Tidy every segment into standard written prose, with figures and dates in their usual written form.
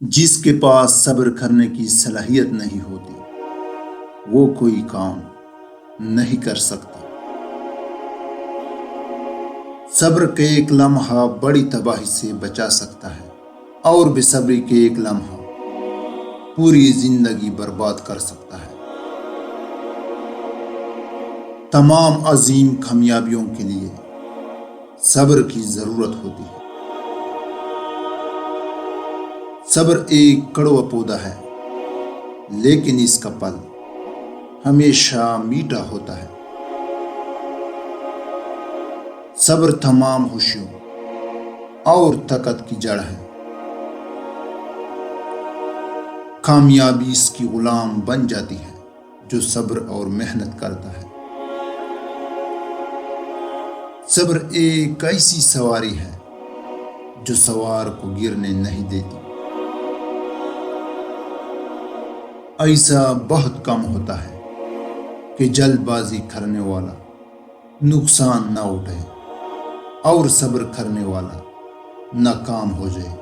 جس کے پاس صبر کرنے کی صلاحیت نہیں ہوتی وہ کوئی کام نہیں کر سکتا۔ صبر کے ایک لمحہ بڑی تباہی سے بچا سکتا ہے اور بے صبری کے ایک لمحہ پوری زندگی برباد کر سکتا ہے۔ تمام عظیم کامیابیوں کے لیے صبر کی ضرورت ہوتی ہے۔ صبر ایک کڑوا پودا ہے لیکن اس کا پھل ہمیشہ میٹھا ہوتا ہے۔ صبر تمام خوشیوں اور طاقت کی جڑ ہے۔ کامیابی اس کی غلام بن جاتی ہے جو صبر اور محنت کرتا ہے۔ صبر ایک ایسی سواری ہے جو سوار کو گرنے نہیں دیتی۔ ایسا بہت کم ہوتا ہے کہ جلد بازی کرنے والا نقصان نہ اٹھے اور صبر کرنے والا ناکام ہو جائے۔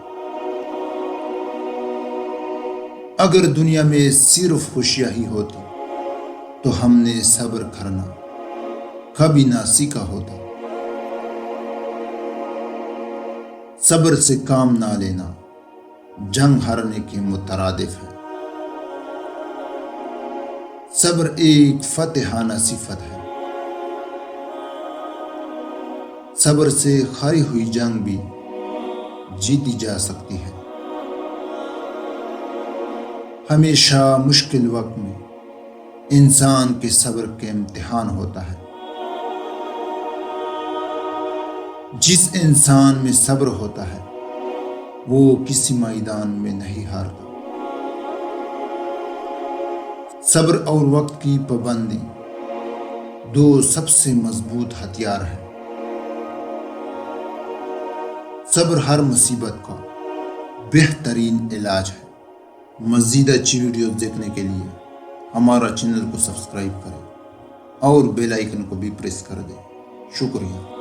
اگر دنیا میں صرف خوشیاں ہی ہوتی تو ہم نے صبر کرنا کبھی نہ سیکھا ہوتا۔ صبر سے کام نہ لینا جنگ ہارنے کے مترادف ہے۔ صبر ایک فاتحانہ صفت ہے۔ صبر سے ہاری ہوئی جنگ بھی جیتی جا سکتی ہے۔ ہمیشہ مشکل وقت میں انسان کے صبر کے امتحان ہوتا ہے۔ جس انسان میں صبر ہوتا ہے وہ کسی میدان میں نہیں ہارتا۔ صبر اور وقت کی پابندی دو سب سے مضبوط ہتھیار ہیں۔ صبر ہر مصیبت کا بہترین علاج ہے۔ مزید اچھی ویڈیوز دیکھنے کے لیے ہمارا چینل کو سبسکرائب کریں اور بیل آئیکن کو بھی پریس کر دیں۔ شکریہ۔